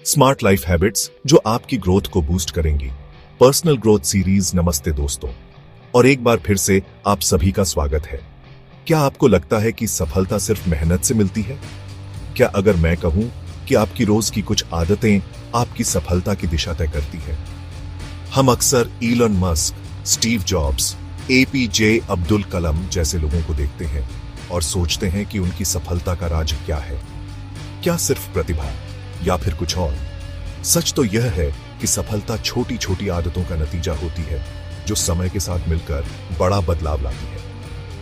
Smart life habits जो आपकी growth को बूस्ट करेंगी। पर्सनल ग्रोथ सीरीज नमस्ते दोस्तों, और एक बार फिर से आप सभी का स्वागत है। क्या आपको लगता है कि सफलता सिर्फ मेहनत से मिलती है? क्या अगर मैं कहूं कि आपकी रोज की कुछ आदतें आपकी सफलता की दिशा तय करती है? हम अक्सर Elon Musk, Steve Jobs, APJ Abdul Kalam जैसे लोगों को देखते हैं और सोचते हैं कि उनकी सफलता का राज क्या है। क्या सिर्फ प्रतिभा या फिर कुछ और? सच तो यह है कि सफलता छोटी छोटी आदतों का नतीजा होती है जो समय के साथ मिलकर बड़ा बदलाव लाती है।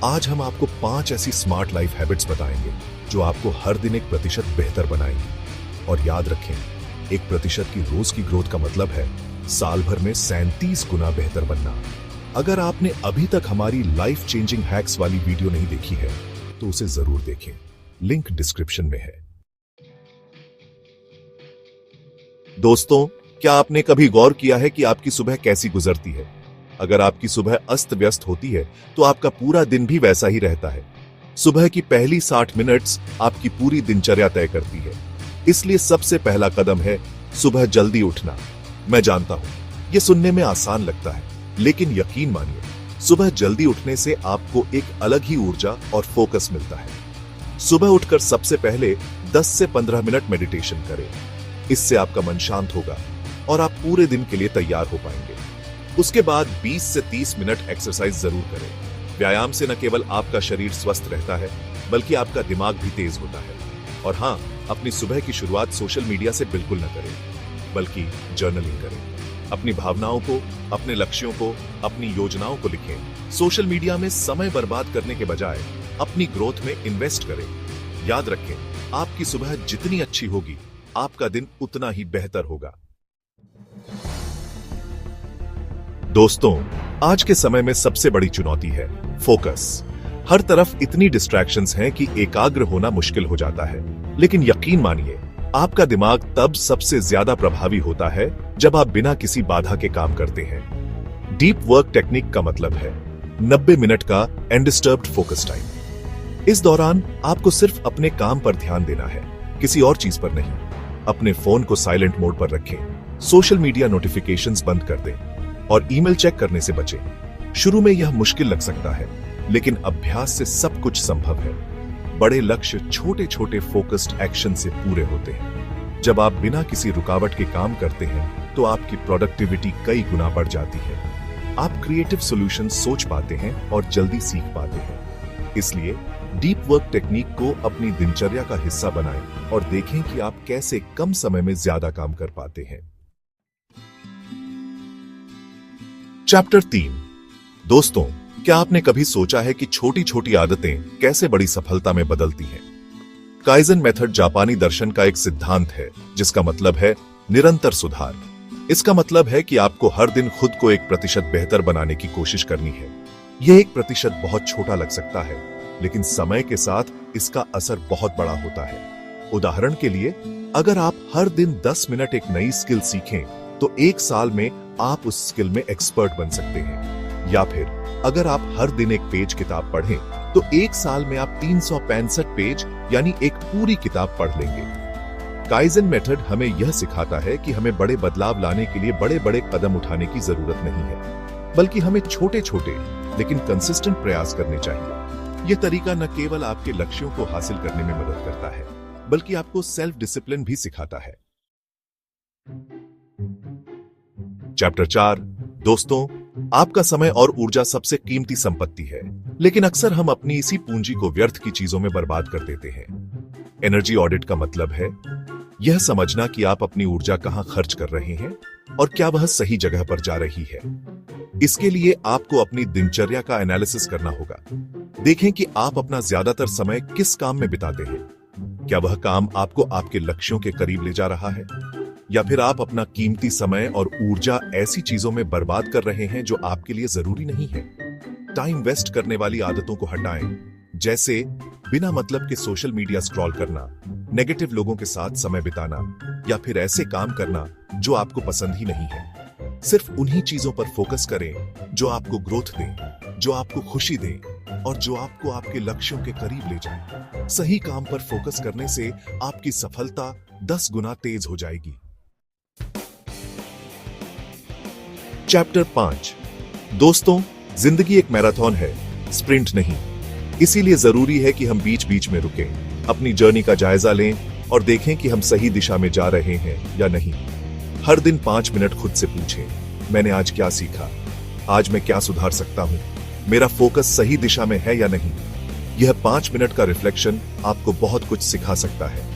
आज हम आपको 5 ऐसी स्मार्ट लाइफ हैबिट्स बताएंगे जो आपको हर दिन 1% बेहतर बनाएंगी। और याद रखें, 1% की रोज की ग्रोथ का मतलब है साल भर में 37 गुना बेहतर बनना। अगर आपने अभी तक हमारी लाइफ चेंजिंग हैक्स वाली वीडियो नहीं देखी है तो उसे जरूर देखें, लिंक डिस्क्रिप्शन में है। दोस्तों, क्या आपने कभी गौर किया है कि आपकी सुबह कैसी गुजरती है? अगर आपकी सुबह अस्त व्यस्त होती है तो आपका पूरा दिन भी वैसा ही रहता है। सुबह की पहली 60 मिनट्स आपकी पूरी दिनचर्या तय करती है। इसलिए सबसे पहला कदम है सुबह जल्दी उठना। मैं जानता हूं यह सुनने में आसान लगता है, लेकिन यकीन मानिए, सुबह जल्दी उठने से आपको एक अलग ही ऊर्जा और फोकस मिलता है। सुबह उठकर सबसे पहले 10 से 15 मिनट मेडिटेशन करें। इससे आपका मन शांत होगा और आप पूरे दिन के लिए तैयार हो पाएंगे। उसके बाद 20 से 30 मिनट एक्सरसाइज जरूर करें। व्यायाम से न केवल आपका शरीर स्वस्थ रहता है, बल्कि आपका दिमाग भी तेज होता है। और हां, अपनी सुबह की शुरुआत सोशल मीडिया से बिल्कुल न करें, बल्कि जर्नलिंग करें। अपनी भावनाओं को, अपने लक्ष्यों को, अपनी योजनाओं को लिखें। सोशल मीडिया में समय बर्बाद करने के बजाय अपनी ग्रोथ में इन्वेस्ट करें। याद रखें, आपकी सुबह जितनी अच्छी होगी, आपका दिन उतना ही बेहतर होगा। दोस्तों, आज के समय में सबसे बड़ी चुनौती है फोकस। हर तरफ इतनी डिस्ट्रैक्शंस हैं कि एकाग्र होना मुश्किल हो जाता है। लेकिन यकीन मानिए, आपका दिमाग तब सबसे ज्यादा प्रभावी होता है जब आप बिना किसी बाधा के काम करते हैं। डीप वर्क टेक्निक का मतलब है 90 मिनट का अनडिस्टर्ब्ड फोकस टाइम। इस दौरान आपको सिर्फ अपने काम पर ध्यान देना है, किसी और चीज पर नहीं। अपने फोन को साइलेंट मोड पर रखें, सोशल मीडिया नोटिफिकेशंस बंद कर दें और ईमेल चेक करने से बचें। शुरू में यह मुश्किल लग सकता है, लेकिन अभ्यास से सब कुछ संभव है। बड़े लक्ष्य छोटे छोटे फोकस्ड एक्शन से पूरे होते हैं। जब आप बिना किसी रुकावट के काम करते हैं तो आपकी प्रोडक्टिविटी कई गुना बढ़ जाती है। आप क्रिएटिव सॉल्यूशन सोच पाते हैं और जल्दी सीख पाते हैं। इसलिए डीप वर्क टेक्निक को अपनी दिनचर्या का हिस्सा बनाएं और देखें कि आप कैसे कम समय में ज्यादा काम कर पाते हैं। चैप्टर 3। दोस्तों, क्या आपने कभी सोचा है कि छोटी छोटी आदतें कैसे बड़ी सफलता में बदलती हैं? काइजन मेथड जापानी दर्शन का एक सिद्धांत है जिसका मतलब है निरंतर सुधार। इसका मतलब है कि आपको हर दिन खुद को 1% बेहतर बनाने की कोशिश करनी है। यह 1% बहुत छोटा लग सकता है, लेकिन समय के साथ इसका असर बहुत बड़ा होता है। उदाहरण के लिए, अगर आप हर दिन 10 मिनट एक नई स्किल सीखें तो 1 साल में आप उस स्किल में एक्सपर्ट बन सकते हैं। या फिर अगर आप हर दिन 1 पेज किताब पढ़ें तो 1 साल में आप 365 पेज यानी एक पूरी किताब पढ़ लेंगे। काइजन मेथड हमें यह सिखाता है कि हमें बड़े बदलाव लाने के लिए बड़े बड़े कदम उठाने की जरूरत नहीं है, बल्कि हमें छोटे छोटे लेकिन कंसिस्टेंट प्रयास करने चाहिए। यह तरीका न केवल आपके लक्ष्यों को हासिल करने में मदद करता है, बल्कि आपको सेल्फ डिसिप्लिन भी सिखाता है। चैप्टर 4। दोस्तों, आपका समय और ऊर्जा सबसे कीमती संपत्ति है, लेकिन अक्सर हम अपनी इसी पूंजी को व्यर्थ की चीजों में बर्बाद कर देते हैं। एनर्जी ऑडिट का मतलब है यह समझना कि आप अपनी ऊर्जा कहां खर्च कर रहे हैं और क्या वह सही जगह पर जा रही है। इसके लिए आपको अपनी दिनचर्या का एनालिसिस करना होगा। देखें कि आप अपना ज्यादातर समय किस काम में बिताते हैं। क्या वह काम आपको आपके लक्ष्यों के करीब ले जा रहा है, या फिर आप अपना कीमती समय और ऊर्जा ऐसी चीजों में बर्बाद कर रहे हैं जो आपके लिए जरूरी नहीं है। टाइम वेस्ट करने वाली आदतों को हटाएं, जैसे बिना मतलब के सोशल मीडिया स्क्रॉल करना, नेगेटिव लोगों के साथ समय बिताना, या फिर ऐसे काम करना जो आपको पसंद ही नहीं है। सिर्फ उन्हीं चीजों पर फोकस करें जो आपको ग्रोथ दें, जो आपको खुशी दें और जो आपको आपके लक्ष्यों के करीब ले जाए। सही काम पर फोकस करने से आपकी सफलता 10 गुना तेज हो जाएगी। चैप्टर 5। दोस्तों, जिंदगी एक मैराथन है, स्प्रिंट नहीं। इसीलिए जरूरी है कि हम बीच बीच में रुकें, अपनी जर्नी का जायजा लें और देखें कि हम सही दिशा में जा रहे हैं या नहीं। हर दिन 5 मिनट खुद से पूछें, मैंने आज क्या सीखा, आज मैं क्या सुधार सकता हूं, मेरा फोकस सही दिशा में है या नहीं। यह 5 मिनट का रिफ्लेक्शन आपको बहुत कुछ सिखा सकता है।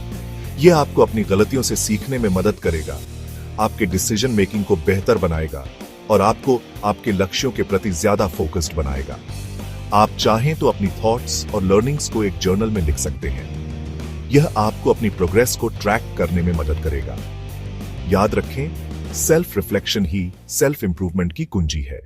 यह आपको अपनी गलतियों से सीखने में मदद करेगा, आपके डिसीजन मेकिंग को बेहतर बनाएगा और आपको आपके लक्ष्यों के प्रति ज्यादा फोकस्ड बनाएगा। आप चाहें तो अपनी थॉट्स और लर्निंग्स को एक जर्नल में लिख सकते हैं। यह आपको अपनी प्रोग्रेस को ट्रैक करने में मदद करेगा। याद रखें, सेल्फ रिफ्लेक्शन ही सेल्फ इंप्रूवमेंट की कुंजी है।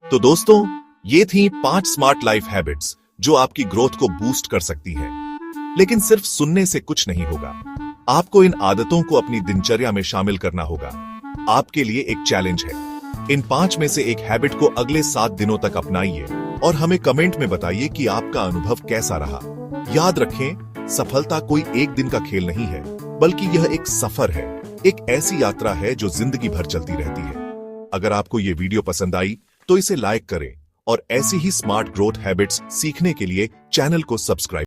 तो दोस्तों, ये थी 5 स्मार्ट लाइफ हैबिट्स जो आपकी ग्रोथ को बूस्ट कर सकती हैं। लेकिन सिर्फ सुनने से कुछ नहीं होगा, आपको इन आदतों को अपनी दिनचर्या में शामिल करना होगा। आपके लिए एक चैलेंज है, इन 5 में से एक हैबिट को अगले 7 दिनों तक अपनाइए और हमें कमेंट में बताइए कि आपका अनुभव कैसा रहा। याद रखें, सफलता कोई एक दिन का खेल नहीं है, बल्कि यह एक सफर है, एक ऐसी यात्रा है जो जिंदगी भर चलती रहती है। अगर आपको ये वीडियो पसंद आई तो इसे लाइक करें और ऐसी ही स्मार्ट ग्रोथ हैबिट्स सीखने के लिए चैनल को सब्सक्राइब